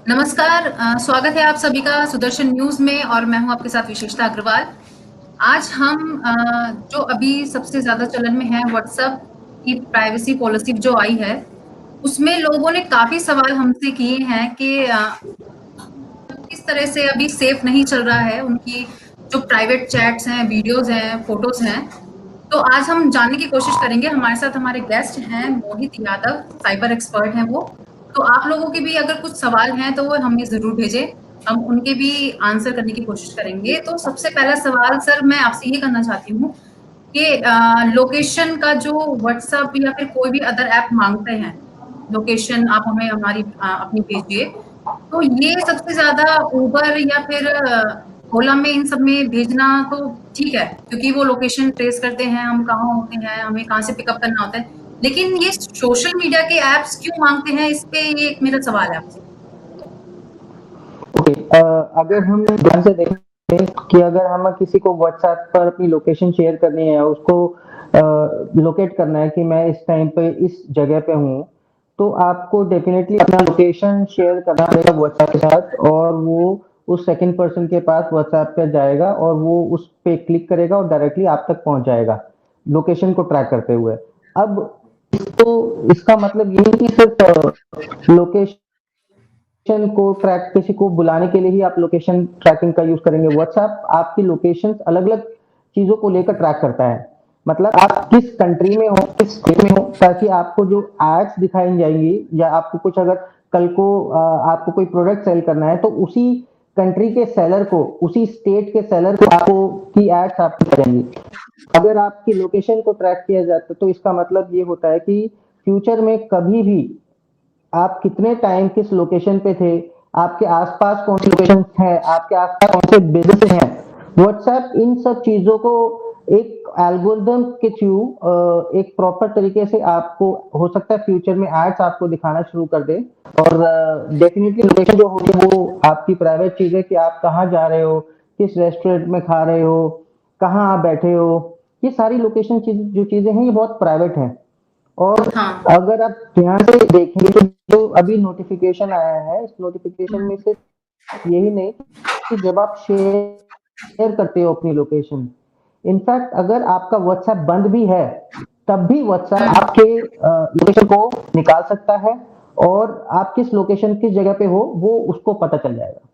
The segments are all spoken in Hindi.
नमस्कार, स्वागत है आप सभी का सुदर्शन न्यूज़ में और मैं हूँ आपके साथ विशेषता अग्रवाल। आज हम जो अभी सबसे ज़्यादा चलन में है व्हाट्सएप की प्राइवेसी पॉलिसी जो आई है, उसमें लोगों ने काफ़ी सवाल हमसे किए हैं कि किस तरह से अभी सेफ नहीं चल रहा है, उनकी जो प्राइवेट चैट्स हैं, वीडियोज़ हैं, फ़ोटोज़ हैं। तो आज हम जानने की कोशिश करेंगे, हमारे साथ हमारे गेस्ट हैं मोहित यादव, साइबर एक्सपर्ट हैं वो। तो आप लोगों के भी अगर कुछ सवाल हैं तो वो हमें ज़रूर भेजें, हम उनके भी आंसर करने की कोशिश करेंगे। तो सबसे पहला सवाल सर मैं आपसे ये करना चाहती हूँ कि लोकेशन का जो व्हाट्सएप या फिर कोई भी अदर ऐप माँगते हैं, लोकेशन आप हमें हमारी अपनी भेजिए। तो ये सबसे ज़्यादा उबर या फिर ओला में इन सब में भेजना तो ठीक है, क्योंकि वो लोकेशन ट्रेस करते हैं, हम कहाँ होते हैं, हमें कहाँ से पिकअप करना होता है। लेकिन ये सोशल मीडिया के ऐप्स क्यों माँगते हैं, इस पे ये एक मेरा सवाल है आपसे? ओके, अगर हम ध्यान से देखें कि अगर हमें किसी को व्हाट्सएप पर अपनी लोकेशन शेयर करनी है, उसको लोकेट करना है कि मैं इस टाइम पे इस जगह पे हूँ, तो आपको डेफिनेटली अपना लोकेशन शेयर करना पड़ेगा व्हाट्सएप के साथ और वो उस सेकंड पर्सन के पास व्हाट्सएप पे जाएगा और वो उस पे क्लिक करेगा और डायरेक्टली आप तक पहुंच जाएगा लोकेशन को ट्रैक करते हुए। अब इसको इसका मतलब ये नहीं कि सिर्फ लोकेशन को ट्रैक किसी को बुलाने के लिए ही आप लोकेशन ट्रैकिंग का यूज करेंगे। व्हाट्सएप आपकी लोकेशन अलग अलग चीजों को लेकर ट्रैक करता है। मतलब आप किस कंट्री में हो, किस स्टेट में हो, ताकि आपको जो एड्स दिखाई जाएंगी या आपको कुछ अगर कल को आपको कोई प्रोडक्ट सेल करना है तो उसी कंट्री के सेलर को, उसी स्टेट के सेलर को आपको की एड्स आपको करेंगी। अगर आपकी लोकेशन को ट्रैक किया जाता है तो इसका मतलब ये होता है कि फ्यूचर में कभी भी आप कितने टाइम किस लोकेशन पे थे, आपके आसपास कौन सी लोकेशन है, आपके आसपास कौन से बिजनेस हैं, व्हाट्सएप इन सब चीजों को एक एल्गोरिदम के थ्रू एक प्रॉपर तरीके से आपको हो सकता है फ्यूचर में एड्स आपको दिखाना शुरू कर दे। और डेफिनेटली लोकेशन जो होगी वो आपकी प्राइवेट चीज है कि आप कहाँ जा रहे हो, किस रेस्टोरेंट में खा रहे हो, कहाँ आप बैठे हो, ये सारी लोकेशन चीज जो चीजें हैं ये बहुत प्राइवेट है। और हाँ, अगर आप ध्यान से देखेंगे तो जो अभी नोटिफिकेशन आया है, इस नोटिफिकेशन में से यही नहीं कि जब आप शेयर करते हो अपनी लोकेशन, इनफैक्ट अगर आपका व्हाट्सएप बंद भी है तब भी व्हाट्सएप हुँ। आपके लोकेशन को निकाल सकता है और आप किस लोकेशन किस जगह पे हो वो उसको पता चल जाएगा।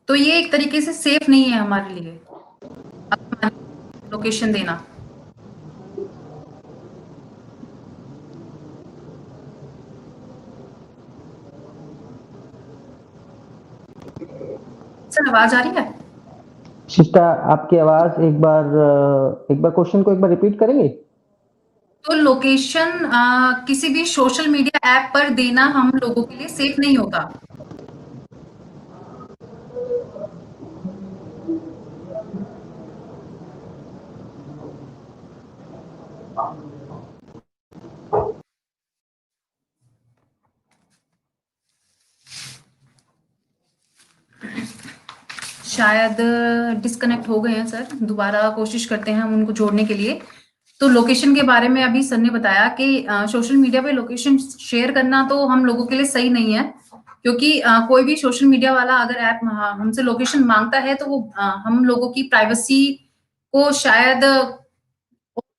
तो ये एक तरीके से सेफ नहीं है हमारे लिए, लोकेशन देना। सर आवाज़ आ रही है? शिष्टा, आपकी आवाज एक बार क्वेश्चन को एक बार रिपीट करेंगे? तो लोकेशन किसी भी सोशल मीडिया ऐप पर देना हम लोगों के लिए सेफ नहीं होगा। शायद डिस्कनेक्ट हो गए हैं सर, दोबारा कोशिश करते हैं हम उनको जोड़ने के लिए। तो लोकेशन के बारे में अभी सर ने बताया कि सोशल मीडिया पे लोकेशन शेयर करना तो हम लोगों के लिए सही नहीं है, क्योंकि कोई भी सोशल मीडिया वाला अगर ऐप हमसे लोकेशन माँगता है तो वो हम लोगों की प्राइवेसी को शायद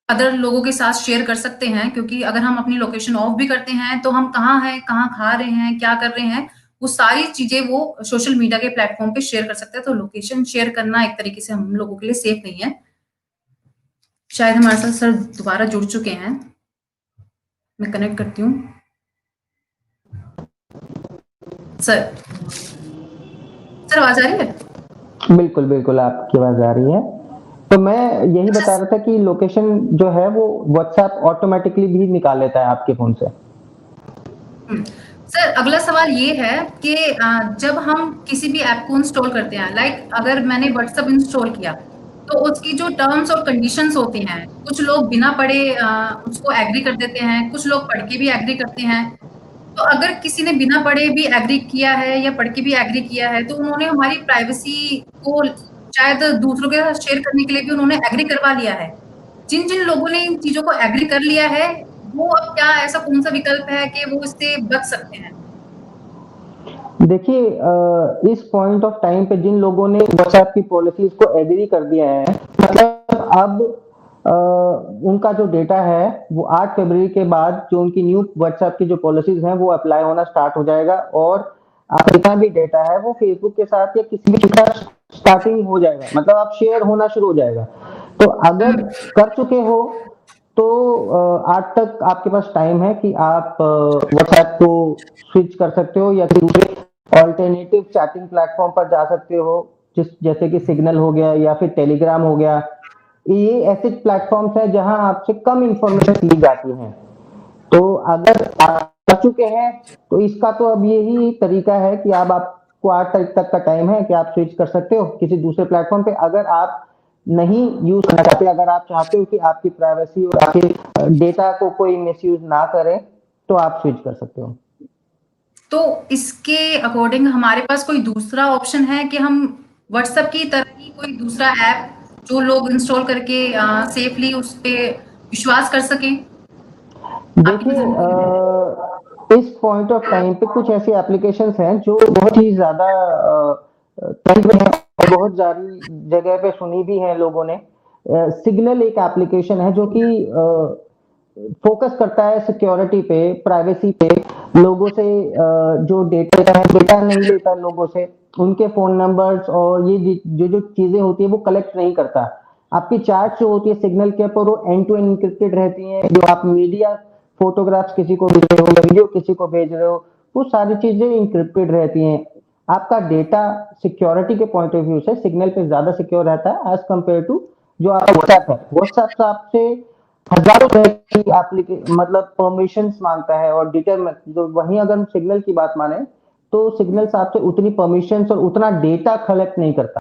अदर लोगों के साथ शेयर कर सकते हैं, क्योंकि अगर हम अपनी लोकेशन ऑफ भी करते हैं तो हम कहाँ हैं, कहाँ खा रहे हैं, क्या कर रहे हैं, वो सारी चीज़ें वो सोशल मीडिया के प्लेटफ़ॉर्म पे शेयर कर सकते हैं। तो लोकेशन शेयर करना एक तरीके से हम लोगों के लिए सेफ नहीं है। शायद हमारे साथ सर दोबारा जुड़ चुके हैं। मैं कनेक्ट करती हूँ। सर, सर आवाज़ आ रही है? बिल्कुल बिल्कुल आपकी आवाज आ रही है। तो मैं यही अच्छा बता रहा था कि लोकेशन जो है वो व्हाट्सएप ऑटोमेटिकली भी निकाल लेता है आपके फोन से। हुँ। सर अगला सवाल ये है कि जब हम किसी भी ऐप को इंस्टॉल करते हैं, लाइक अगर मैंने व्हाट्सएप इंस्टॉल किया, तो उसकी जो टर्म्स और कंडीशंस होती हैं, कुछ लोग बिना पढ़े उसको एग्री कर देते हैं, कुछ लोग पढ़ के भी एग्री करते हैं। तो अगर किसी ने बिना पढ़े भी एग्री किया है या पढ़ के भी एग्री किया है, तो उन्होंने हमारी प्राइवेसी को शायद दूसरों के साथ शेयर करने के लिए भी उन्होंने एग्री करवा लिया है। जिन-जिन लोगों ने इन चीज़ों को एग्री कर लिया है, वो अब क्या ऐसा कौन-सा विकल्प है कि वो इससे बच सकते हैं? देखिए इस पॉइंट ऑफ टाइम पे जिन लोगों ने व्हाट्सएप की पॉलिसीज को एग्री कर दिया है, मतलब अब उनका जो डेटा है वो 8 फरवरी के बाद जो उनकी न्यू व्हाट्सएप की जो पॉलिसीज हैं वो अप्लाई होना स्टार्ट हो जाएगा, और आपका जितना भी डेटा है वो फेसबुक के साथ या किसी भी के साथ स्टार्टिंग हो जाएगा, मतलब आप शेयर होना शुरू हो जाएगा। तो अगर कर चुके हो तो आज तक आपके पास टाइम है कि आप व्हाट्सएप को स्विच कर सकते हो या दूसरे ऑल्टरनेटिव चैटिंग प्लेटफॉर्म पर जा सकते हो, जैसे कि सिग्नल हो गया या फिर टेलीग्राम हो गया। ये ऐसे प्लेटफॉर्म्स हैं जहां आपसे कम इंफॉर्मेशन ली जाती है। तो अगर आप कर चुके हैं तो इसका तो अब यही तरीका है कि अब आपको 8 तारीख तक का टाइम है कि आप स्विच कर सकते हो किसी दूसरे प्लेटफॉर्म पे। अगर आप नहीं यूज करना चाहते, अगर आप चाहते हो कि आपकी प्राइवेसी और आपके डेटा को कोई मिसयूज ना करे, तो आप स्विच कर सकते हो। तो इसके अकॉर्डिंग हमारे पास कोई दूसरा ऑप्शन है कि हम व्हाट्सएप की तरह ही कोई दूसरा ऐप जो लोग इंस्टॉल करके सेफली उस पे विश्वास कर सकें? आपकी देखिए नज़र में है? इस पॉइंट ऑफ टाइम पे कुछ ऐसी एप्लीकेशंस हैं जो बहुत ही ज़्यादा ट्रेंड में हैं और बहुत सारी जगह पे सुनी भी है लोगों ने। सिग्नल एक एप्लीकेशन है जो कि फोकस करता है सिक्योरिटी पे, प्राइवेसी पे, लोगों से जो डेटा है, डेटा नहीं लेता लोगों से, उनके फ़ोन नंबर्स और ये जो चीज़ें होती है वो कलेक्ट नहीं करता। आपकी चैट जो होती है सिग्नल के ऊपर वो एंड टू एंड एन्क्रिप्टेड रहती हैं, जो आप मीडिया फोटोग्राफ्स किसी को भेज रहे हो या वीडियो किसी को भेज रहे हो, वो सारी चीज़ें एन्क्रिप्टेड रहती हैं। आपका डेटा सिक्योरिटी के पॉइंट ऑफ व्यू से सिग्नल पे ज़्यादा सिक्योर रहता है एज़ कंपेयर टू जो आपका व्हाट्सएप है। व्हाट्सएप से आपसे हज़ारों तरह की मतलब परमिशंस माँगता है और तो वहीं अगर हम सिग्नल की बात माने, तो सिग्नल से आपसे उतनी परमिशंस और उतना डेटा कलेक्ट नहीं करता।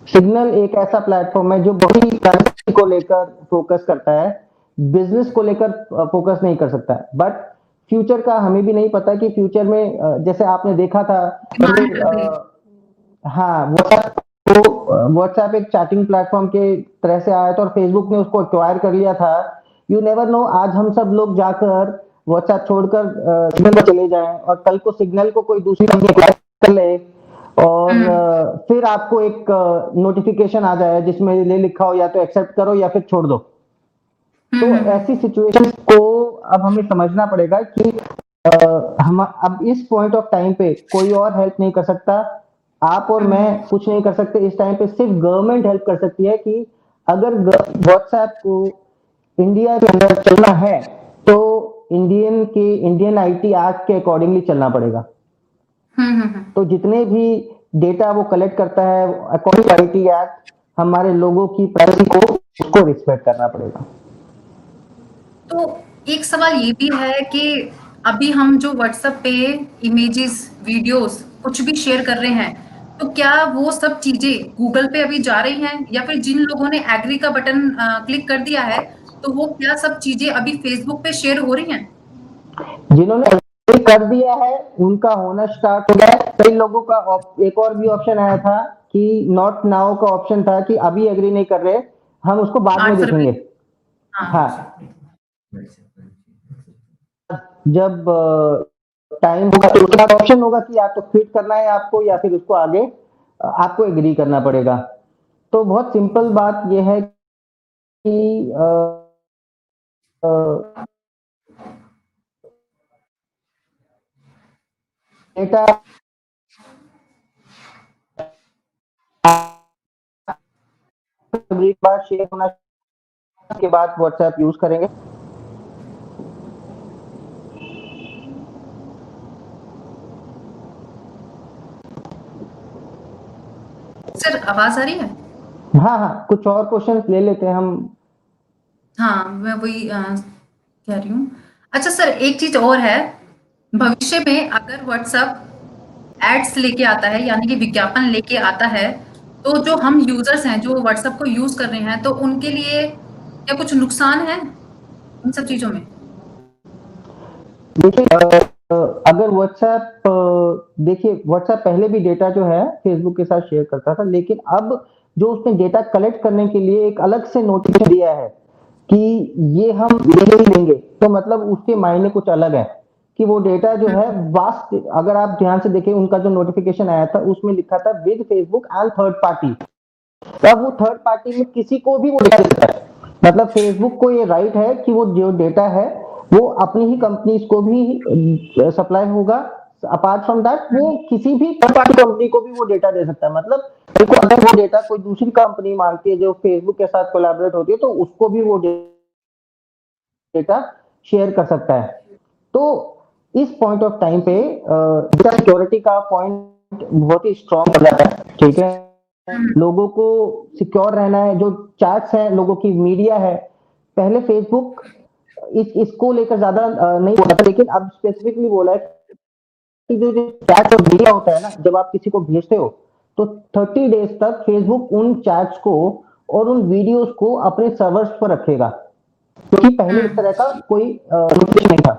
सिग्नल एक ऐसा प्लेटफॉर्म है जो बहुत ही प्राइवेसी को लेकर फोकस करता है, बिजनेस को लेकर फोकस नहीं कर सकता है। बट फ्यूचर का हमें भी नहीं पता कि फ्यूचर में जैसे आपने देखा था पहले डिमांड कर दे। हाँ, व्हाट्सएप एक चैटिंग प्लेटफॉर्म के तरह से आया था और फेसबुक ने उसको एक्वायर कर लिया था। यू नेवर नो, आज हम सब लोग जाकर व्हाट्सएप छोड़कर सिग्नल पर चले जाएं और कल को सिग्नल को कोई दूसरी कंपनी एक्वायर कर ले और हुँ, फिर आपको एक नोटिफिकेशन आ जाए जिसमें ये लिखा हो या तो एक्सेप्ट करो या फिर छोड़ दो। हुँ, तो हुँ, हुँ। ऐसी सिचुएशन को अब हमें समझना पड़ेगा कि हम अब इस पॉइंट ऑफ टाइम पे कोई और हेल्प नहीं कर सकता। आप और हुँ, मैं हुँ। कुछ नहीं कर सकते इस टाइम पे, सिर्फ गवर्नमेंट हेल्प कर सकती है कि अगर व्हाट्सएप को इंडिया के अंदर चलना है तो इंडियन आईटी एक्ट के अकॉर्डिंगली चलना पड़ेगा। हुँ, हुँ, हुँ। तो जितने भी डेटा वो कलेक्ट करता है अकॉर्डिंग टू आईटी एक्ट, हमारे लोगों की प्राइवेसी को उसको रिस्पेक्ट करना पड़ेगा। तो एक सवाल ये भी है कि अभी हम जो व्हाट्सएप पे इमेजेस, वीडियोस कुछ भी शेयर कर रहे हैं, तो क्या वो सब चीज़ें गूगल पे अभी जा रही हैं? या फिर जिन लोगों ने एग्री का बटन क्लिक कर दिया है, तो वो क्या सब चीज़ें अभी फेसबुक पे शेयर हो रही हैं? जिन्होंने एग्री कर दिया है उनका होना स्टार्ट हो गया है। कई लोगों का एक और भी ऑप्शन आया था कि नॉट नाउ का ऑप्शन था कि अभी एग्री नहीं कर रहे, हम उसको बाद 8 में फरवरी। देखेंगे। हाँ, हाँ। जब टाइम होगा तो उसके बाद ऑप्शन होगा कि या तो क्विट करना है आपको या फिर उसको आगे आपको एग्री करना पड़ेगा। तो बहुत सिंपल बात यह है कि डेटा एक बार शेयर होना के बाद व्हाट्सएप यूज करेंगे। सर आवाज़ आ रही है? हाँ हाँ, कुछ और क्वेश्चंस ले लेते हैं हम। हाँ, मैं वही कह रही हूँ। अच्छा सर, एक चीज़ और है, भविष्य में अगर व्हाट्सएप एड्स लेके आता है, यानी कि विज्ञापन लेके आता है, तो जो हम यूज़र्स हैं, जो व्हाट्सएप को यूज़ कर रहे हैं, तो उनके लिए क्या कुछ नुकसान है इन सब चीज़ों में? देखिए अगर व्हाट्सएप देखिए व्हाट्सएप पहले भी डेटा जो है फेसबुक के साथ शेयर करता था, लेकिन अब जो उसने डेटा कलेक्ट करने के लिए एक अलग से नोटिफिकेशन दिया है कि ये हम ले ही लेंगे, तो मतलब उसके मायने कुछ अलग है। कि वो डेटा जो है वास्ट, अगर आप ध्यान से देखें उनका जो नोटिफिकेशन आया था उसमें लिखा था with Facebook and third party. अब वो थर्ड पार्टी में किसी को भी वो डेटा दे सकता है, मतलब फेसबुक को ये राइट है कि वो जो डेटा है वो अपनी ही कंपनीज को भी सप्लाई होगा। अपार्ट फ्रॉम दैट वो किसी भी थर्ड पार्टी कंपनी को भी वो डेटा दे सकता है, मतलब देखो अगर वो डेटा कोई दूसरी कंपनी मांगती है जो फेसबुक के साथ कोलैबोरेट होती है तो उसको भी वो डेटा शेयर कर सकता है। तो इस पॉइंट ऑफ टाइम पे डेटा सिक्योरिटी का पॉइंट बहुत ही स्ट्रॉन्ग हो जाता है, ठीक है। लोगों को सिक्योर रहना है, जो चैट्स है लोगों की, मीडिया है, पहले फेसबुक इसको लेकर ज्यादा नहीं बोला था, लेकिन अब स्पेसिफिकली बोला है कि जो जो चैट और मीडिया होता है ना, जब आप किसी को भेजते हो तो 30 डेज तक फेसबुक उन चैट्स को और उन वीडियोस को अपने सर्वर्स पर रखेगा, क्योंकि पहले इस तरह का कोई नोटिफिकेशन नहीं था।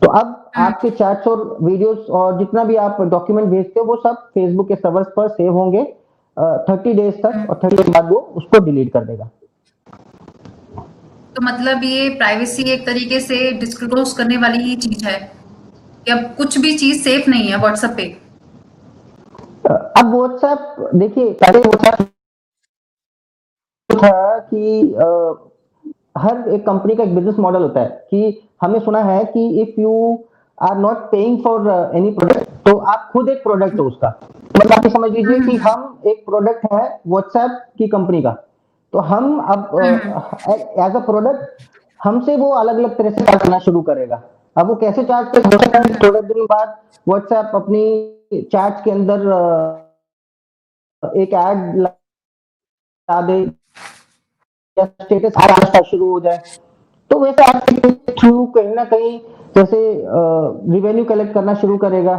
तो अब आपके चैट्स और वीडियोस और जितना भी आप डॉक्यूमेंट भेजते हो वो सब फेसबुक के सर्वर्स पर सेव होंगे 30 डेज तक, और 30 डेज बाद वो उसको डिलीट कर देगा। तो मतलब ये प्राइवेसी एक तरीके से डिस्क्लोज करने वाली ही चीज है कि अब कुछ भी चीज सेफ नहीं है व्हाट्सएप पे। अब व्हाट्सएप देखिए, पहले व्हाट्सएप था कि हर एक कंपनी का एक बिजनेस मॉडल होता है कि हमने सुना है कि if you are not paying for any product तो आप खुद एक प्रोडक्ट हो उसका। मतलब आप ये समझ लीजिए कि हम एक प्रोडक्ट है व्हाट्सएप की कंपनी का, तो हम अब एज अ प्रोडक्ट हमसे वो अलग अलग तरह से चार्ज करना शुरू करेगा। अब वो कैसे चार्ज कर, हो सकता है थोड़े दिन बाद व्हाट्सएप अपनी चैट्स के अंदर एक ऐड ला दे या स्टेटस आना शुरू हो जाए, तो वैसे आपके थ्रू कहीं ना कहीं जैसे रिवेन्यू कलेक्ट करना शुरू करेगा,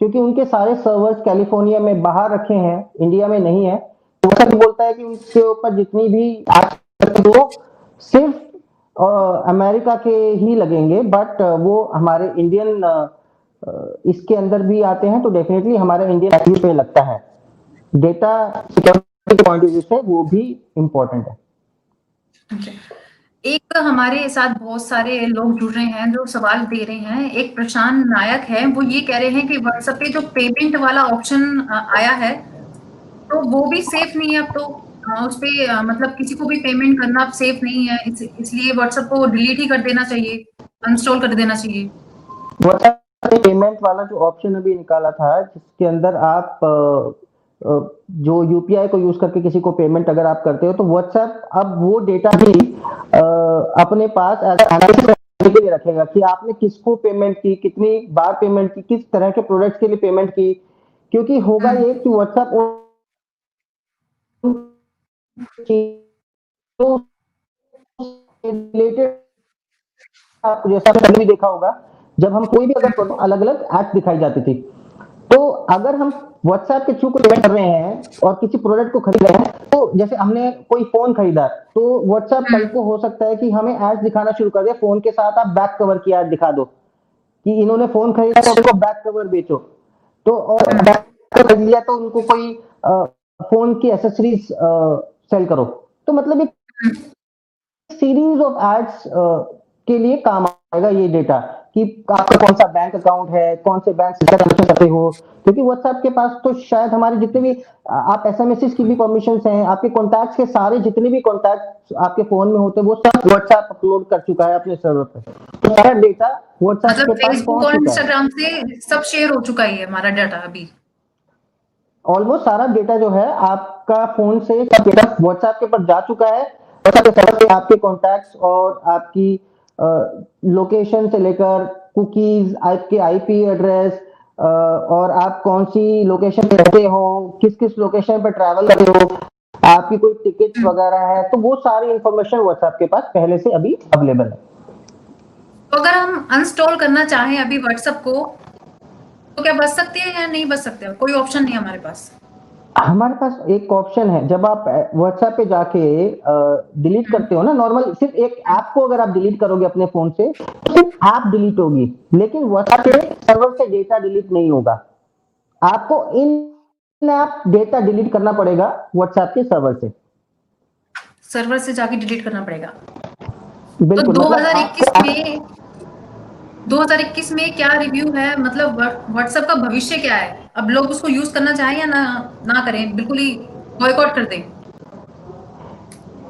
क्योंकि उनके सारे सर्वर्स कैलिफोर्निया में बाहर रखे हैं, इंडिया में नहीं है। तो वैसा भी बोलता है कि उनके ऊपर जितनी भी आज वो सिर्फ अमेरिका के ही लगेंगे, बट वो हमारे इंडियन इसके अंदर भी आते हैं, तो डेफिनेटली हमारे इंडियन एक्टिव पे लगता है। डेटा सिक्योरिटी के पॉइंट ऑफ व्यू से वो भी इम्पोर्टेंट है। एक हमारे साथ बहुत सारे लोग जुड़ रहे हैं जो सवाल दे रहे हैं। एक प्रशांत नायक है, वो ये कह रहे हैं कि व्हाट्सएप पे जो पेमेंट वाला ऑप्शन आया है तो वो भी सेफ नहीं है अब तो। उस पे मतलब किसी को भी पेमेंट करना अब सेफ नहीं है, इसलिए व्हाट्सएप को डिलीट ही कर देना चाहिए, अनइंस्टॉल कर देना चाहिए। व्हाट्सएप ने पेमेंट वाला जो ऑप्शन अभी निकाला था जिसके अंदर आप जो यूपीआई को यूज करके किसी को पेमेंट अगर आप करते हो तो व्हाट्सएप अब वो डेटा भी अपने पास एनालिसिस करने के लिए रखेगा कि आपने किसको पेमेंट की, कितनी बार पेमेंट की, किस तरह के प्रोडक्ट्स के लिए पेमेंट की। क्योंकि होगा ये कि व्हाट्सएप रिलेटेड, आप जैसा आपने पहले भी देखा होगा, जब हम कोई भी अगर प्रोडक्ट अलग अलग एड्स दिखाई जाती थी, तो अगर हम व्हाट्सएप के थ्रू को पेमेंट कर रहे हैं और किसी प्रोडक्ट को खरीद रहे हैं, तो जैसे हमने कोई फोन खरीदा तो व्हाट्सएप कल को हो सकता है कि हमें एड्स दिखाना शुरू कर दे, फोन के साथ आप बैक कवर की एड दिखा दो कि इन्होंने फोन खरीदा तो उनको बैक कवर बेचो। तो और बैक कवर खरीद लिया तो उनको कोई फोन की एसेसरीज सेल करो। तो मतलब एक सीरीज ऑफ एड्स के लिए काम आएगा ये डेटा कि आपका कौन सा बैंक अकाउंट है, कौन से बैंक से ट्रांजेक्शन करते हो, क्योंकि व्हाट्सएप के पास तो शायद हमारे जितने भी आप एसएमएस की भी परमिशंस हैं, आपके कॉन्टैक्ट्स के सारे जितने भी कॉन्टैक्ट्स आपके फोन में होते हैं वो सब व्हाट्सएप अपलोड कर चुका है अपने सर्वर पे, तो सारा डेटा व्हाट्सएप मतलब के पास फेसबुक पहुंच और चुका है। इंस्टाग्राम से सब शेयर हो चुका है हमारा डाटा अभी। ऑलमोस्ट सारा डेटा जो है आपका फोन से सब डेटा व्हाट्सएप के ऊपर जा चुका है। व्हाट्सएप के सर्वर पे आपके कॉन्टैक्ट्स और आपकी लोकेशन से लेकर कुकीज, आपके आईपी एड्रेस और आप कौन सी लोकेशन पे रहते हो, किस किस लोकेशन पे ट्रैवल करते हो, आपकी कोई टिकट्स वगैरह है, तो वो सारी इंफॉर्मेशन व्हाट्सएप के पास पहले से अभी अवेलेबल है। तो अगर हम अनइंस्टॉल करना चाहें अभी व्हाट्सएप को तो क्या बच सकते हैं या नहीं बच सकते? कोई ऑप्शन नहीं है हमारे पास। हमारे पास एक ऑप्शन है, जब आप व्हाट्सएप पे जाके डिलीट करते हो ना, नॉर्मल सिर्फ एक ऐप को अगर आप डिलीट करोगे अपने फोन से तो सिर्फ ऐप डिलीट होगी, लेकिन व्हाट्सएप के सर्वर से डेटा डिलीट नहीं होगा। आपको इन ऐप डेटा डिलीट करना पड़ेगा व्हाट्सएप के सर्वर से। सर्वर से जाके डिलीट करना पड़ेगा। तो बिल्कुल, मतलब 2021 आपको में 2021 में क्या रिव्यू है, मतलब व्हाट्सएप का भविष्य क्या है? अब लोग उसको यूज करना चाहें या ना करें, बिल्कुल ही बॉयकॉट कर दें?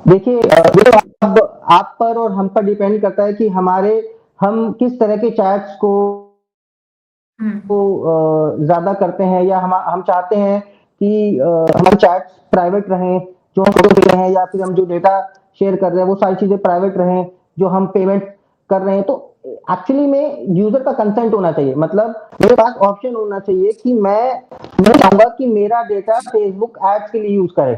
देखिए ये तो अब आप पर और हम पर डिपेंड करता है कि हम किस तरह के चैट्स को हम्म। ज़्यादा करते हैं, या हम चाहते हैं कि हमारे चैट्स प्राइवेट रहें, जो हम फ़ोटो दे रहे हैं या फिर हम जो डेटा शेयर कर रहे हैं, वो सारी चीज़ें प्राइवेट रहें, जो हम पेमेंट कर रहे हैं। तो एक्चुअली में यूज़र का कंसेंट होना चाहिए। मतलब मेरे पास ऑप्शन होना चाहिए कि मैं नहीं चाहूँगा कि मेरा डेटा फेसबुक एड्स के लिए यूज़ करे।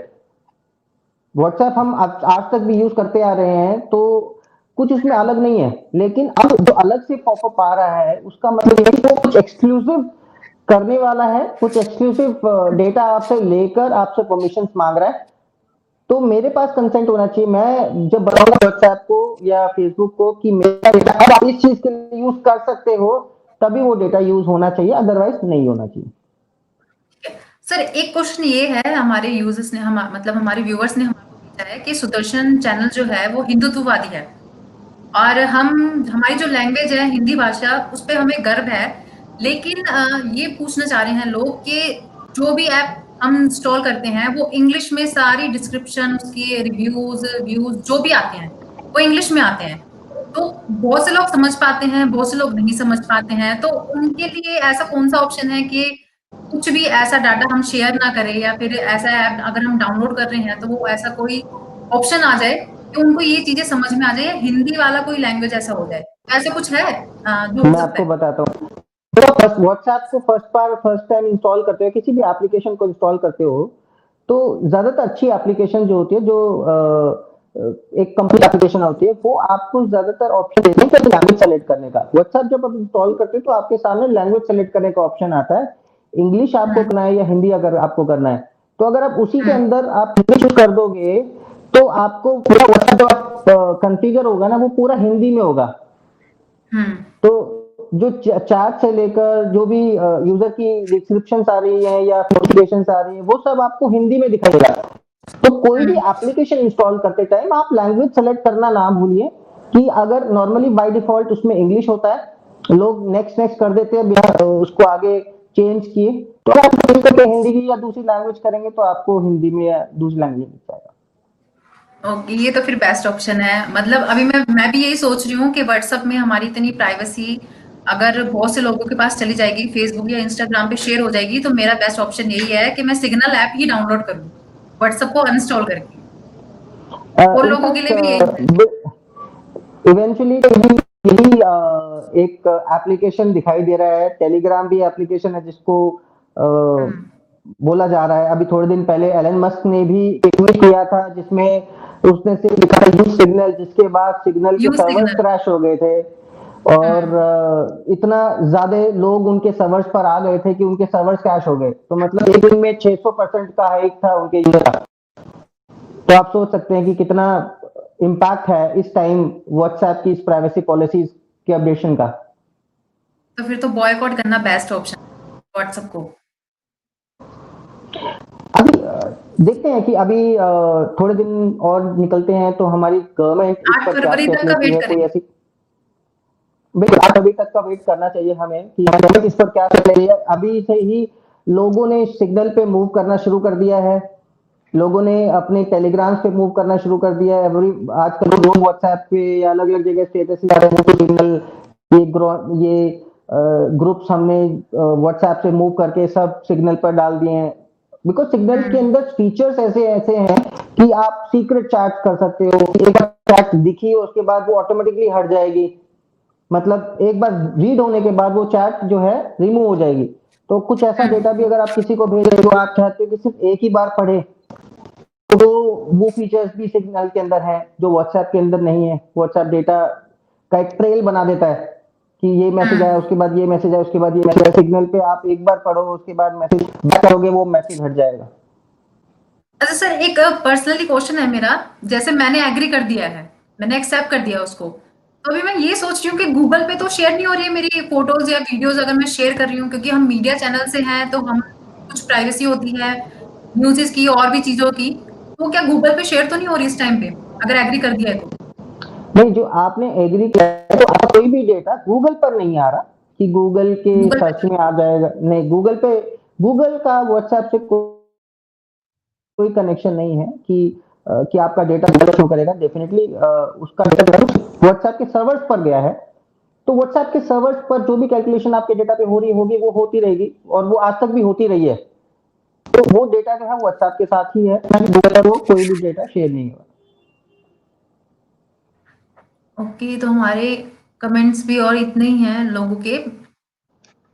व्हाट्सएप हम आज तक भी यूज करते आ रहे हैं, तो कुछ उसमें अलग नहीं है। लेकिन अब जो अलग से पॉपअप आ रहा है, उसका मतलब ये है कि वो कुछ एक्सक्लूसिव करने वाला है, कुछ एक्सक्लूसिव डेटा आपसे लेकर आपसे परमिशन मांग रहा है। तो मेरे पास कंसेंट होना चाहिए। मैं जब बताऊंगा व्हाट्सएप को या फेसबुक को कि मेरा डेटा अब आप इस चीज के लिए यूज कर सकते हो, तभी वो डेटा यूज होना चाहिए, अदरवाइज नहीं होना चाहिए। सर, एक क्वेश्चन ये है, हमारे यूजर्स ने मतलब हमारे व्यूअर्स ने हमको भेजा है कि सुदर्शन चैनल जो है वो हिंदुत्ववादी है, और हमारी जो लैंग्वेज है हिंदी भाषा, उस पे हमें गर्व है। लेकिन ये पूछना चाह रहे हैं लोग कि जो भी ऐप हम इंस्टॉल करते हैं वो इंग्लिश में सारी डिस्क्रिप्शन, उसकी रिव्यूज व्यूज जो भी आते हैं वो इंग्लिश में आते हैं। तो बहुत से लोग समझ पाते हैं, बहुत से लोग नहीं समझ पाते हैं। तो उनके लिए ऐसा कौन सा ऑप्शन है कि कुछ भी ऐसा डाटा हम शेयर ना करें, या फिर ऐसा ऐप अगर हम डाउनलोड कर रहे हैं तो वो ऐसा कोई ऑप्शन आ जाए कि उनको ये चीजें समझ में आ जाए, या हिंदी वाला कोई लैंग्वेज ऐसा हो जाए? ऐसा कुछ है जो हो मैं सकता आपको है? बताता हूँ। तो व्हाट्सएप को फर्स्ट टाइम इंस्टॉल करते हो, किसी भी एप्लीकेशन को इंस्टॉल करते हो, तो ज्यादातर अच्छी एप्लीकेशन जो होती है, जो एक कंप्लीट एप्लीकेशन होती है, वो आपको ज्यादातर ऑप्शन देती है लैंग्वेज सेलेक्ट करने का। व्हाट्सएप जब आप इंस्टॉल करते हो तो आपके सामने लैंग्वेज सेलेक्ट करने का ऑप्शन आता है, इंग्लिश आपको हुँ, करना है या हिंदी अगर आपको करना है। तो अगर आप उसी के हुँ, अंदर आप इंग्लिश कर दोगे, तो आपको पूरा व्हाट्सएप जो आप कॉन्फ़िगर होगा ना, वो पूरा हिंदी में होगा। हुँ, तो जो चैट से लेकर जो भी यूजर की डिस्क्रिप्शन आ रही है या नोटिफिकेशन आ रही है, वो सब आपको हिंदी में दिखाई देगा। तो कोई भी हुँ। एप्लीकेशन इंस्टॉल करते टाइम आप लैंग्वेज सेलेक्ट करना ना भूलिए। कि अगर नॉर्मली बाय डिफॉल्ट उसमें इंग्लिश होता है, लोग नेक्स्ट नेक्स्ट कर देते हैं बिना उसको आगे चेंज किए। तो अगर आप चेंज करके हिंदी की या दूसरी लैंग्वेज करेंगे, तो आपको हिंदी में या दूसरी लैंग्वेज में मिल जाएगा। ओके, ये तो फिर बेस्ट ऑप्शन है। मतलब अभी मैं भी यही सोच रही हूँ कि व्हाट्सएप में हमारी इतनी प्राइवेसी अगर बहुत से लोगों के पास चली जाएगी, फेसबुक या इंस्टाग्राम पे शेयर हो जाएगी, तो मेरा बेस्ट ऑप्शन यही है कि मैं सिग्नल ऐप ही डाउनलोड कर लूँ, व्हाट्सएप को अनइंस्टॉल करके। और लोगों के लिए भी यही है। इनफैक्ट इवेंचुअली यही यही एक एप्लीकेशन दिखाई दे रहा है। टेलीग्राम भी एप्लीकेशन है जिसको हुँ, बोला जा रहा है। अभी थोड़े दिन पहले एलन मस्क ने भी एक ट्वीट किया था, जिसमें उसने सिर्फ लिखा था यूज सिग्नल, जिसके बाद सिग्नल के यूज़ सर्वर्स सिग्नल। क्रैश हो गए थे। और हुँ, इतना ज्यादा लोग उनके सर्वर्स पर आ गए थे कि उनके सर्वर्स क्रैश हो गए। तो मतलब एक दिन में 600% का हाइक था उनके यूजर का। तो आप सोच सकते हैं कि कितना इम्पैक्ट है इस टाइम व्हाट्सएप की इस प्राइवेसी पॉलिसीज के अपडेशन का। तो फिर तो बॉयकॉट करना बेस्ट ऑप्शन है व्हाट्सएप को। अभी देखते हैं कि अभी थोड़े दिन और निकलते हैं तो हमारी गवर्नमेंट इस 8 पर क्या फरवरी स्टेप तक का लेती वेट है। कोई करेंगे। ऐसी बिल्कुल 8 अभी तक का वेट करना चाहिए हमें कि गवर्नमेंट इस पर क्या स्टेप ले रही है। अभी से ही लोगों ने सिग्नल पे मूव करना शुरू कर दिया है। लोगों ने अपने टेलीग्राम्स पे मूव करना शुरू कर दिया है। एवरी आजकल लोग व्हाट्सएप पे या अलग अलग जगह स्टेटस आ रहे हैं, सिग्नल ये ग्रुप्स हमने व्हाट्सएप से मूव करके सब सिग्नल पर डाल दिए हैं। बिकॉज सिग्नल के हुँ, अंदर फीचर्स ऐसे ऐसे हैं कि आप सीक्रेट चैट कर सकते हो। एक बार चैट दिखी उसके बाद वो ऑटोमेटिकली हट जाएगी। मतलब एक बार रीड होने के बाद वो चैट जो है रिमूव हो जाएगी। तो कुछ ऐसा हुँ। डेटा भी अगर आप किसी को भेज रहे हो, आप चाहते हो कि सिर्फ एक ही बार पढ़े, तो वो फीचर्स भी सिग्नल के अंदर है जो व्हाट्सएप के अंदर नहीं है। व्हाट्सएप डेटा का एक ट्रेल बना देता है कि ये मैसेज आया, हुँ। उसके बाद ये मैसेज आया, उसके बाद ये मैसेज आया। सिग्नल पे आप एक बार पढ़ो, उसके बाद मैसेज बैक करोगे, वो मैसेज हट जाएगा। अच्छा सर, एक पर्सनली क्वेश्चन है मेरा। जैसे मैंने एग्री कर दिया है, मैंने एक्सेप्ट कर दिया उसको, तो अभी मैं ये सोच रही हूँ कि गूगल पे तो शेयर नहीं हो रही है मेरी फोटोज या वीडियोज, अगर मैं शेयर कर रही हूँ, क्योंकि हम मीडिया चैनल से हैं, तो हम कुछ प्राइवेसी होती है न्यूज़ की और भी चीजों की। तो क्या गूगल पे शेयर तो नहीं हो रही इस टाइम पे, अगर एग्री कर दिया है तो? नहीं, जो आपने एग्री किया है तो आपका कोई भी डेटा गूगल पर नहीं आ रहा कि गूगल के गूगल पे सर्च में आ जाएगा। नहीं, गूगल का व्हाट्सएप से कोई कनेक्शन नहीं है कि आपका डेटा गूगल शो करेगा। डेफिनेटली उसका डेटा व्हाट्सएप के सर्वर्स पर गया है, तो व्हाट्सएप के सर्वर्स पर जो भी कैलकुलेशन आपके डेटा पे हो रही होगी वो होती रहेगी, और वो आज तक भी होती रही है। तो वो डेटा जो है व्हाट्सएप के साथ ही है, गूगल पर वो कोई भी डेटा शेयर नहीं हुआ। ओके, तो हमारे कमेंट्स भी और इतने ही हैं लोगों के।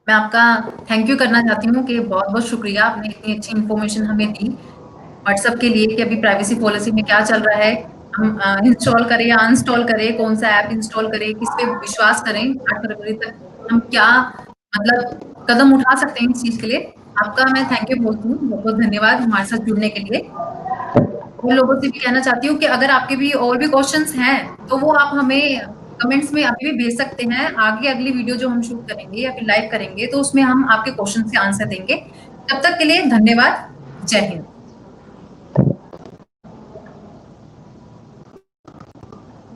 मैं आपका थैंक यू करना चाहती हूँ कि बहुत-बहुत शुक्रिया, आपने इतनी अच्छी इन्फॉर्मेशन हमें दी व्हाट्सएप के लिए कि अभी प्राइवेसी पॉलिसी में क्या चल रहा है। हम इंस्टॉल करें या अनइंस्टॉल करें, कौन-सा ऐप इंस्टॉल करें, किस पे विश्वास करें, 8 फरवरी तक हम क्या मतलब कदम उठा सकते हैं इस चीज़ के लिए। आपका मैं थैंक यू बोलती हूँ, बहुत-बहुत धन्यवाद हमारे साथ जुड़ने के लिए। और लोगों से भी कहना चाहती हूँ कि अगर आपके भी और भी क्वेश्चंस हैं, तो वो आप हमें कमेंट्स में अभी भी भेज सकते हैं। आगे अगली वीडियो जो हम शूट करेंगे या फिर लाइव करेंगे, तो उसमें हम आपके क्वेश्चन के आंसर देंगे। तब तक के लिए धन्यवाद। जय हिंद।